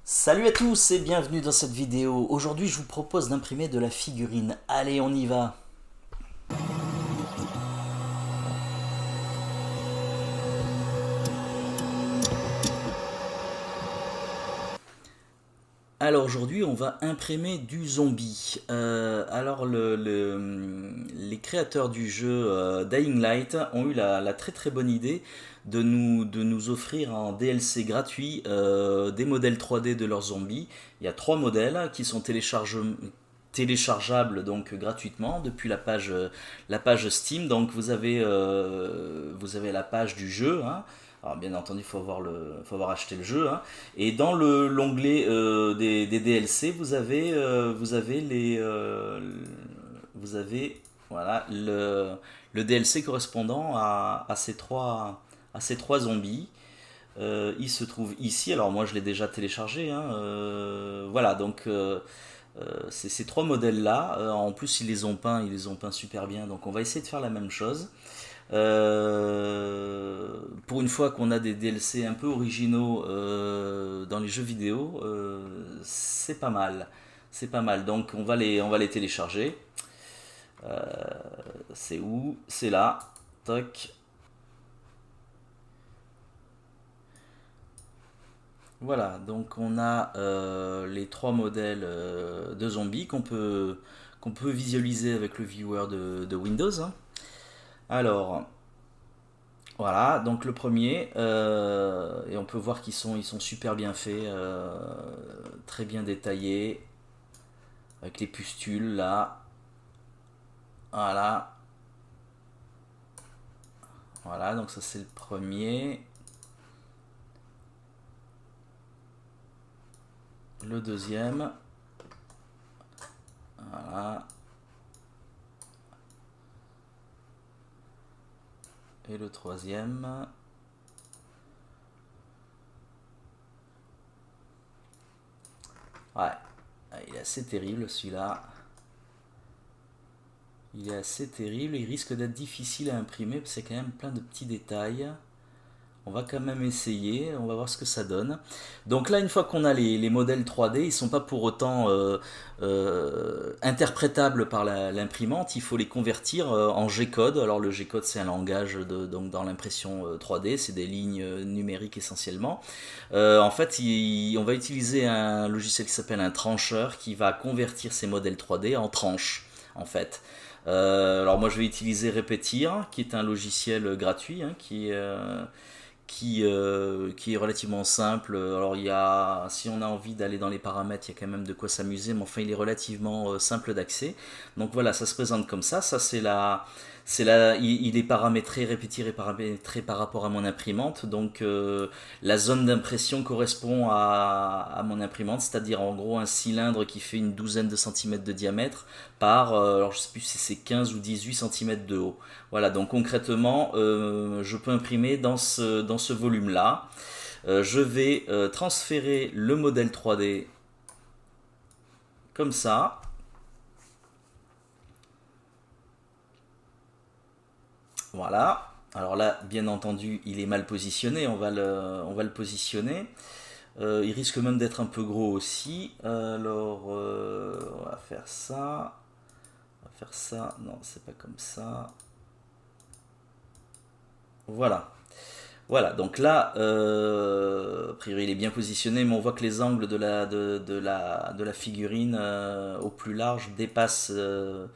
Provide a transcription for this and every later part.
Salut à tous et bienvenue dans cette vidéo. Aujourd'hui je vous propose d'imprimer de la figurine. Allez, on y va. Alors aujourd'hui on va imprimer du zombie. Les créateurs du jeu Dying Light ont eu la très très bonne idée de nous offrir en DLC gratuit des modèles 3D de leurs zombies. Il y a trois modèles qui sont téléchargeables donc gratuitement depuis la page Steam. Donc vous avez la page du jeu, hein. Alors bien entendu, faut avoir acheté le jeu, hein. Et dans l'onglet des DLC, vous avez voilà le DLC correspondant à ces trois zombies. Il se trouve ici. Alors moi je l'ai déjà téléchargé, hein. Voilà, donc c'est ces trois modèles là. En plus ils les ont peints super bien. Donc on va essayer de faire la même chose. Pour une fois qu'on a des DLC un peu originaux dans les jeux vidéo, c'est pas mal. C'est pas mal. Donc on va les télécharger. Euh, c'est où? C'est là. Toc. Voilà, donc on a les trois modèles de zombies qu'on peut visualiser avec le viewer de Windows, hein. Alors, voilà, donc le premier, et on peut voir ils sont super bien faits, très bien détaillés, avec les pustules là, voilà, voilà, donc ça c'est le premier, le deuxième, voilà, et le troisième, ouais, il est assez terrible celui-là. Il est assez terrible, il risque d'être difficile à imprimer parce qu'il y a quand même plein de petits détails. On va quand même essayer, on va voir ce que ça donne. Donc là, une fois qu'on a les modèles 3D, ils ne sont pas pour autant interprétables par l'imprimante, il faut les convertir en G-code. Alors le G-code, c'est un langage donc dans l'impression 3D, c'est des lignes numériques essentiellement. En fait, on va utiliser un logiciel qui s'appelle un trancheur qui va convertir ces modèles 3D en tranches, en fait. Alors moi je vais utiliser Repetir, qui est un logiciel gratuit, hein, qui est relativement simple. Alors si on a envie d'aller dans les paramètres, il y a quand même de quoi s'amuser, mais enfin il est relativement simple d'accès. Donc voilà, ça se présente comme ça. Ça il est paramétré, répété et paramétré par rapport à mon imprimante. Donc la zone d'impression correspond à mon imprimante, c'est-à-dire en gros un cylindre qui fait une douzaine de centimètres de diamètre par, alors je sais plus si c'est 15 ou 18 centimètres de haut. Voilà, donc concrètement, je peux imprimer dans ce volume-là. Je vais transférer le modèle 3D comme ça. Voilà. Alors là, bien entendu, il est mal positionné. On va le positionner. Il risque même d'être un peu gros aussi. Alors, on va faire ça. On va faire ça. Non, c'est pas comme ça. Voilà. Voilà, donc là, a priori il est bien positionné, mais on voit que les angles de la figurine au plus large dépassent de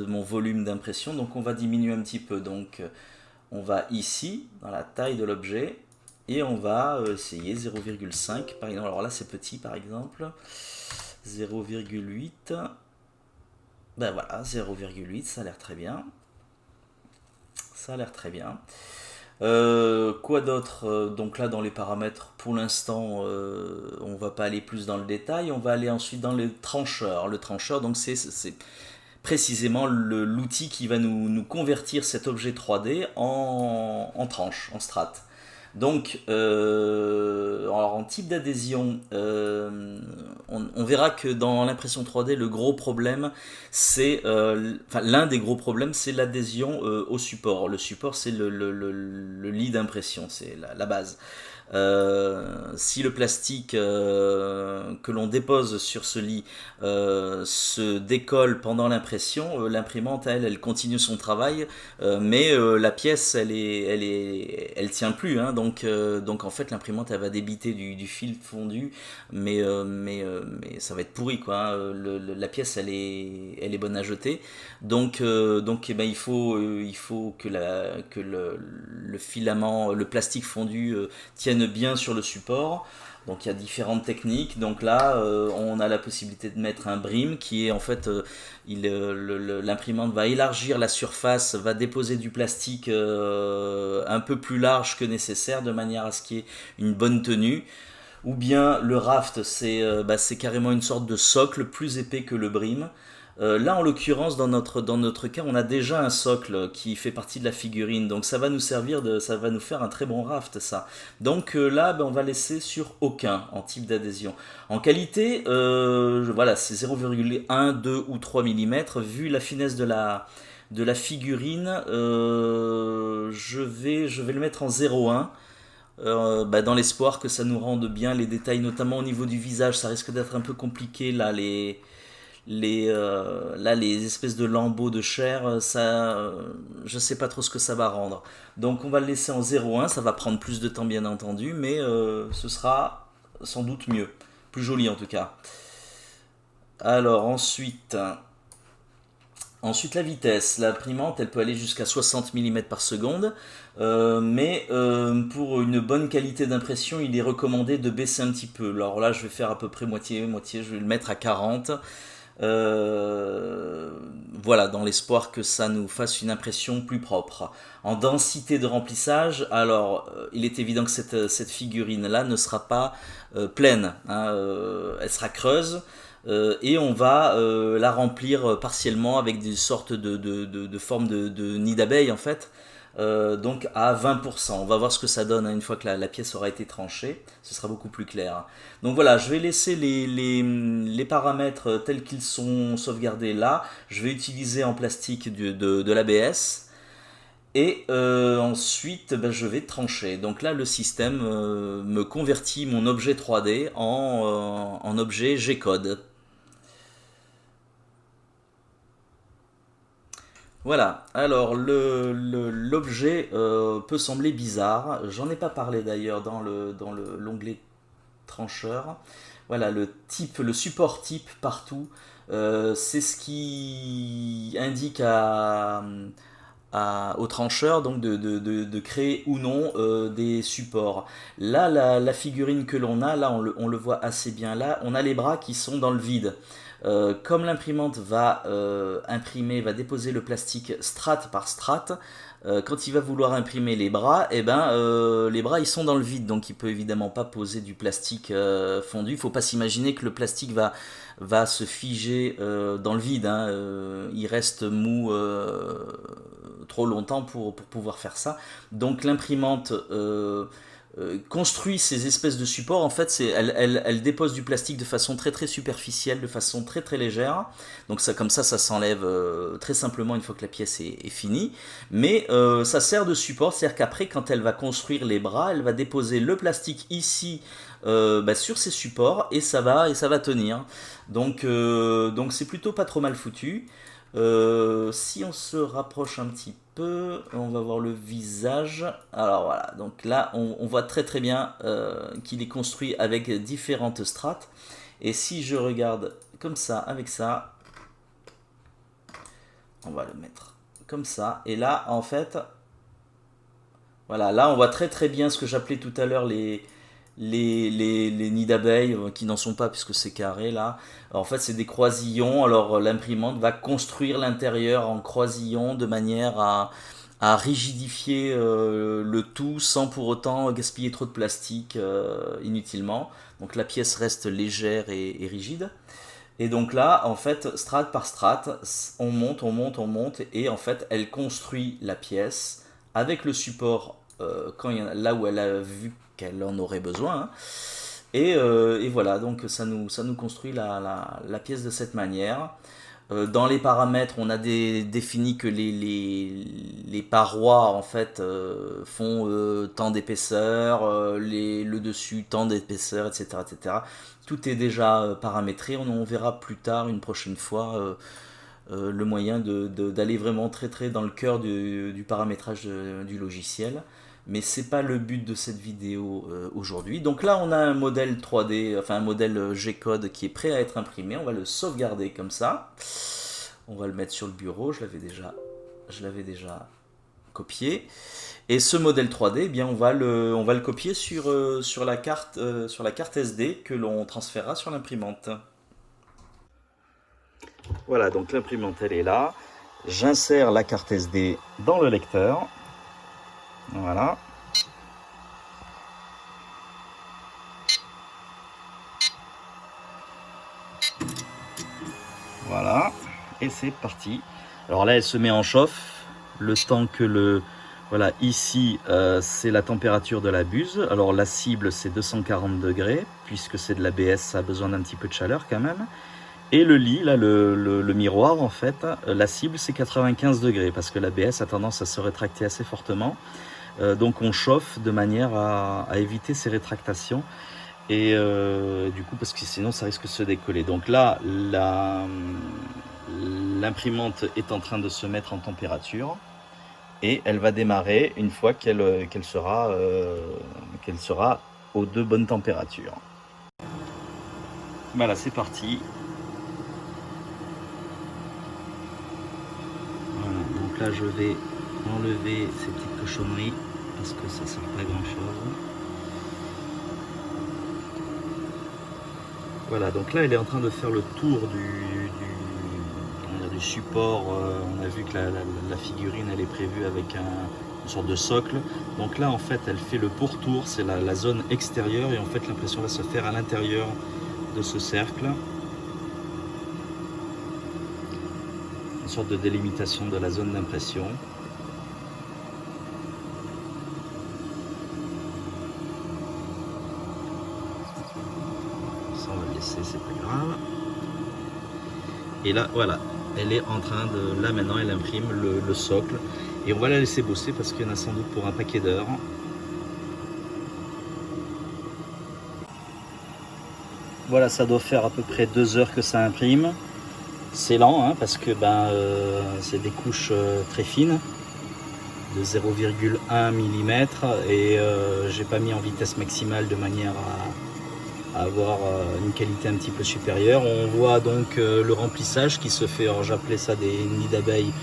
mon volume d'impression, donc on va diminuer un petit peu. Donc on va ici, dans la taille de l'objet, et on va essayer 0,5 par exemple. Alors là c'est petit par exemple, 0,8, ben voilà, 0,8, ça a l'air très bien. Ça a l'air très bien. Quoi d'autre? Donc là dans les paramètres, pour l'instant, on va pas aller plus dans le détail. On va aller ensuite dans le trancheur. Le trancheur, donc c'est précisément l'outil qui va nous convertir cet objet 3D en tranche, en strate. Donc, alors en type d'adhésion, on verra que dans l'impression 3D, le gros problème, enfin l'un des gros problèmes, c'est l'adhésion au support. Le support, c'est le lit d'impression, c'est la base. Si le plastique que l'on dépose sur ce lit se décolle pendant l'impression, l'imprimante elle continue son travail, mais la pièce elle tient plus, hein, donc en fait l'imprimante elle va débiter du fil fondu, mais ça va être pourri quoi, hein. La pièce elle est bonne à jeter, donc eh ben, il faut que le filament, le plastique fondu tienne bien sur le support. Donc il y a différentes techniques. Donc là, on a la possibilité de mettre un brim qui est en fait, l'imprimante va élargir la surface, va déposer du plastique un peu plus large que nécessaire de manière à ce qu'il y ait une bonne tenue. Ou bien le raft, c'est carrément une sorte de socle plus épais que le brim. Là, en l'occurrence, dans notre cas, on a déjà un socle qui fait partie de la figurine, donc ça va nous faire un très bon raft, ça. Donc là, ben, on va laisser sur aucun en type d'adhésion. En qualité, voilà, c'est 0,1, 2 ou 3 mm. Vu la finesse de la figurine, je vais le mettre en 0,1. Bah, dans l'espoir que ça nous rende bien les détails, notamment au niveau du visage. Ça risque d'être un peu compliqué là, les espèces de lambeaux de chair, je sais pas trop ce que ça va rendre. Donc on va le laisser en 0,1, ça va prendre plus de temps bien entendu, mais ce sera sans doute mieux, plus joli en tout cas. Alors ensuite la vitesse. L'imprimante, elle peut aller jusqu'à 60 mm par seconde, mais pour une bonne qualité d'impression, il est recommandé de baisser un petit peu. Alors là, je vais faire à peu près moitié, je vais le mettre à 40. Euh, voilà, dans l'espoir que ça nous fasse une impression plus propre. En densité de remplissage, alors il est évident que cette figurine-là ne sera pas pleine, hein, elle sera creuse. Et on va la remplir partiellement avec des sortes de formes de nids d'abeilles en fait. Donc à 20%. On va voir ce que ça donne hein, une fois que la pièce aura été tranchée. Ce sera beaucoup plus clair. Donc voilà, je vais laisser les paramètres tels qu'ils sont sauvegardés là. Je vais utiliser en plastique de l'ABS. Et ensuite, ben, je vais trancher. Donc là, le système me convertit mon objet 3D en objet G-code. Voilà, alors l'objet peut sembler bizarre. J'en ai pas parlé d'ailleurs dans l'onglet trancheur. Voilà, le support type partout, c'est ce qui indique au trancheur donc de créer ou non des supports. Là, la figurine que l'on a, là on le voit assez bien là, on a les bras qui sont dans le vide. Comme l'imprimante va imprimer, va déposer le plastique strate par strate, quand il va vouloir imprimer les bras, les bras ils sont dans le vide, donc il peut évidemment pas poser du plastique fondu. Il faut pas s'imaginer que le plastique va se figer dans le vide, hein. Il reste mou trop longtemps pour pouvoir faire ça. Donc l'imprimante construit ces espèces de supports. En fait, elle dépose du plastique de façon très très superficielle, de façon très très légère. Donc ça, comme ça s'enlève très simplement une fois que la pièce est finie. Mais ça sert de support, c'est-à-dire qu'après, quand elle va construire les bras, elle va déposer le plastique ici sur ces supports et ça va tenir. Donc c'est plutôt pas trop mal foutu. Si on se rapproche un petit peu, on va voir le visage. Alors voilà, donc là on voit très très bien qu'il est construit avec différentes strates. Et si je regarde comme ça, avec ça, on va le mettre comme ça. Et là en fait, voilà, là on voit très très bien ce que j'appelais tout à l'heure les nids d'abeilles qui n'en sont pas puisque c'est carré là. Alors, en fait, c'est des croisillons. Alors, l'imprimante va construire l'intérieur en croisillons de manière à rigidifier le tout sans pour autant gaspiller trop de plastique inutilement. Donc, la pièce reste légère et rigide. Et donc là, en fait, strate par strate, on monte, on monte, on monte, et en fait, elle construit la pièce avec le support là où elle a vu qu'elle en aurait besoin, hein. Et voilà, donc ça nous construit la pièce de cette manière. Dans les paramètres, on a défini que les parois en fait font tant d'épaisseur, le dessus tant d'épaisseur, etc., etc. Tout est déjà paramétré. On verra plus tard, une prochaine fois, le moyen d'aller vraiment très dans le cœur du paramétrage du logiciel. Mais c'est pas le but de cette vidéo aujourd'hui. Donc là, on a un modèle 3D, enfin un modèle G-code qui est prêt à être imprimé. On va le sauvegarder comme ça. On va le mettre sur le bureau. Je l'avais déjà copié. Et ce modèle 3D, eh bien, on va le copier sur la carte SD que l'on transférera sur l'imprimante. Voilà, donc l'imprimante elle est là. J'insère la carte SD dans le lecteur. Voilà. Voilà. Et c'est parti. Alors là, elle se met en chauffe. Le temps que le... Voilà, ici, c'est la température de la buse. Alors la cible, c'est 240 degrés. Puisque c'est de l'ABS, ça a besoin d'un petit peu de chaleur quand même. Et le lit, là, le miroir, en fait, la cible, c'est 95 degrés. Parce que l'ABS a tendance à se rétracter assez fortement. Donc on chauffe de manière à éviter ces rétractations. Et du coup, parce que sinon ça risque de se décoller. Donc là, l'imprimante est en train de se mettre en température. Et elle va démarrer une fois qu'elle sera aux deux bonnes températures. Voilà, c'est parti. Voilà, donc là je vais enlever ces petites cochonneries parce que ça sert pas à grand chose. Voilà, donc là elle est en train de faire le tour du support. On a vu que la figurine elle est prévue avec une sorte de socle. Donc là en fait elle fait le pourtour, c'est la zone extérieure et en fait l'impression va se faire à l'intérieur de ce cercle. Une sorte de délimitation de la zone d'impression. Ça on va le laisser, c'est pas grave. Et là voilà, elle est en train de... Là maintenant elle imprime le socle. Et on va la laisser bosser parce qu'il y en a sans doute pour un paquet d'heures. Voilà, ça doit faire à peu près 2 heures que ça imprime. C'est lent hein, parce que c'est des couches très fines de 0,1 mm et j'ai pas mis en vitesse maximale de manière à avoir une qualité un petit peu supérieure. On voit donc le remplissage qui se fait, alors j'appelais ça des nids d'abeilles,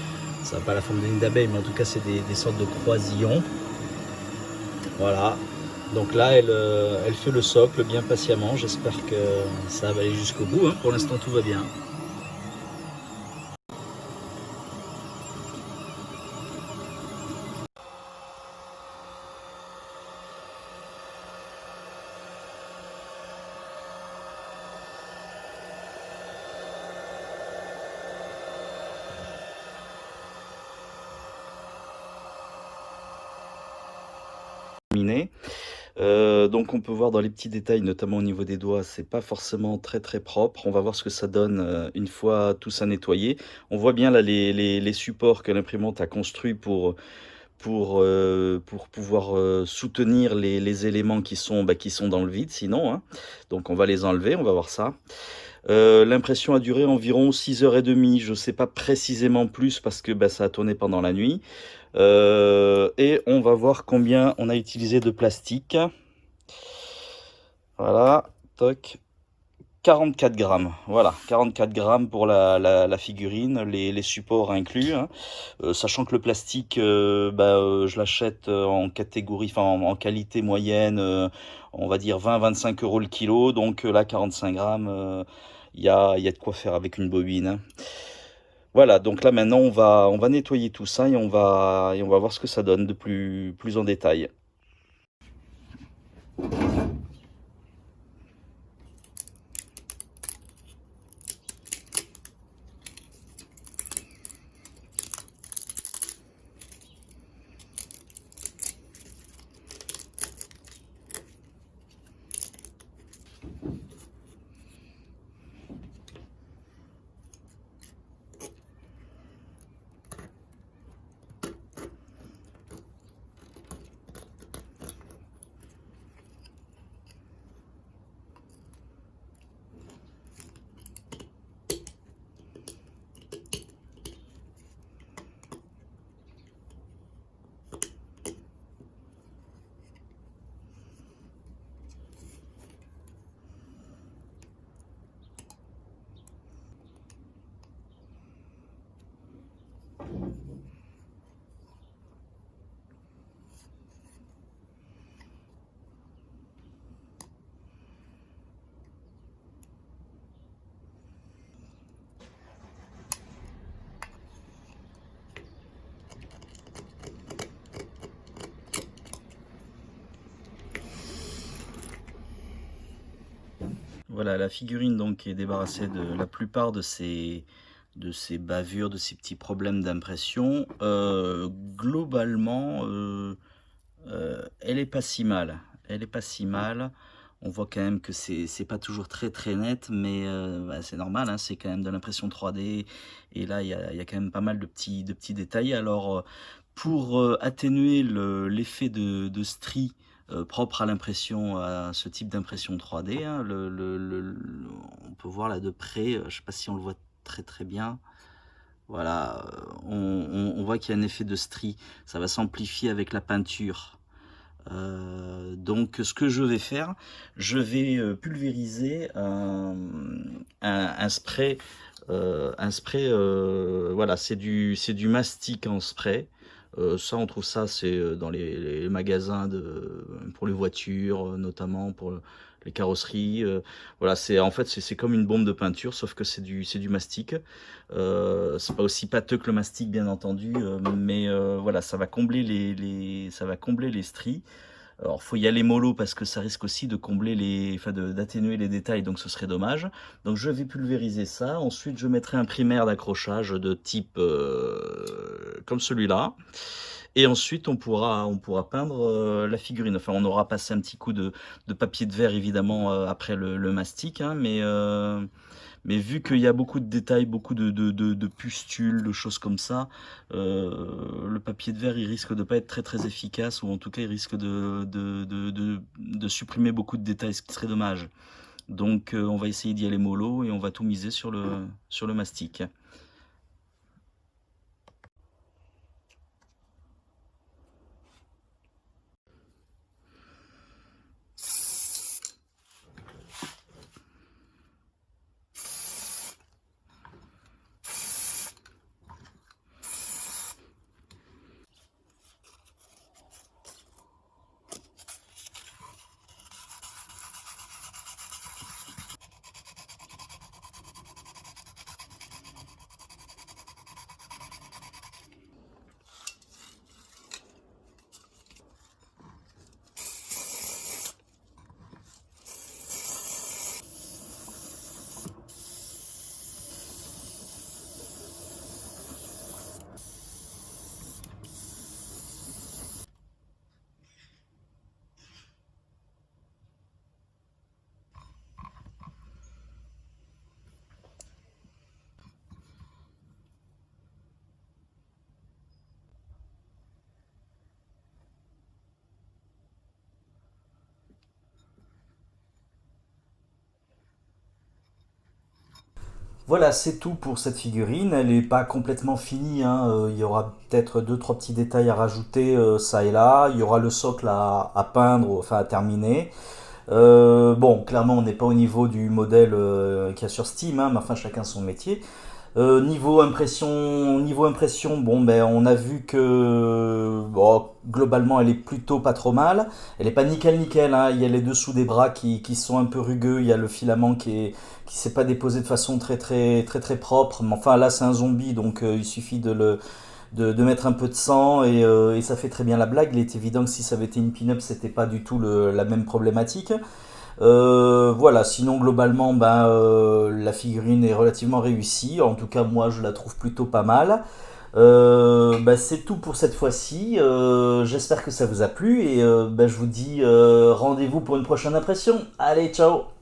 ça n'a pas la forme de nids d'abeilles mais en tout cas c'est des sortes de croisillons. Voilà, donc là elle fait le socle bien patiemment, j'espère que ça va aller jusqu'au bout, hein. Pour l'instant tout va bien. Donc on peut voir dans les petits détails, notamment au niveau des doigts, c'est pas forcément très propre. On va voir ce que ça donne une fois tout ça nettoyé. On voit bien là les supports que l'imprimante a construits pour pouvoir soutenir les éléments qui sont dans le vide sinon, hein. Donc on va les enlever, on va voir ça. L'impression a duré environ 6h30, je sais pas précisément plus parce que ça a tourné pendant la nuit. Et on va voir combien on a utilisé de plastique. Voilà, toc, 44 grammes. Voilà, 44 grammes pour la figurine, les supports inclus, hein. Sachant que le plastique, je l'achète en catégorie, enfin en qualité moyenne, on va dire 20-25 euros le kilo. Donc là, 45 grammes, il y a de quoi faire avec une bobine, hein. Voilà, donc là maintenant on va nettoyer tout ça et on va voir ce que ça donne de plus en détail. Voilà, la figurine donc est débarrassée de la plupart de ces bavures, de ces petits problèmes d'impression. Globalement, elle est pas si mal. Elle est pas si mal. On voit quand même que c'est pas toujours très très net, mais bah, c'est normal, hein, c'est quand même de l'impression 3D. Et là, il y a quand même pas mal de petits détails. Alors, pour atténuer l'effet de stries propre à l'impression, à ce type d'impression 3D, hein, on peut voir là de près, je sais pas si on le voit très très bien. Voilà, on voit qu'il y a un effet de stries. Ça va s'amplifier avec la peinture. Donc ce que je vais faire, je vais pulvériser un spray, voilà, c'est du mastic en spray. Ça, on trouve ça, c'est dans les magasins pour les voitures, notamment pour les carrosseries. Voilà, c'est en fait c'est comme une bombe de peinture, sauf que c'est du mastic. C'est pas aussi pâteux que le mastic, bien entendu, mais voilà, ça va combler ça va combler les stries. Alors, faut y aller mollo parce que ça risque aussi de combler enfin d'atténuer les détails, donc ce serait dommage. Donc, je vais pulvériser ça. Ensuite, je mettrai un primaire d'accrochage de type comme celui-là. Et ensuite, on pourra peindre la figurine. Enfin, on aura passé un petit coup de papier de verre, évidemment, après le mastic, hein, mais vu qu'il y a beaucoup de détails, beaucoup de pustules, de choses comme ça, le papier de verre, il risque de pas être très très efficace, ou en tout cas, il risque de supprimer beaucoup de détails, ce qui serait dommage. Donc, on va essayer d'y aller mollo et on va tout miser sur le mastic. Voilà, c'est tout pour cette figurine. Elle n'est pas complètement finie, hein. Il y aura peut-être deux, trois petits détails à rajouter ça et là. Il y aura le socle à peindre, enfin à terminer. Bon, clairement, on n'est pas au niveau du modèle qu'il y a sur Steam, hein, mais enfin, chacun son métier. Niveau impression, bon, ben, on a vu que bon, globalement, elle est plutôt pas trop mal. Elle est pas nickel nickel, hein. Il y a les dessous des bras qui sont un peu rugueux. Il y a le filament qui s'est pas déposé de façon très propre. Mais enfin, là, c'est un zombie, donc il suffit de mettre un peu de sang et ça fait très bien la blague. Il est évident que si ça avait été une pin-up, c'était pas du tout la même problématique. Voilà, sinon globalement, ben, la figurine est relativement réussie. En tout cas, moi, je la trouve plutôt pas mal. Ben, c'est tout pour cette fois-ci. J'espère que ça vous a plu et ben, je vous dis rendez-vous pour une prochaine impression. Allez, ciao!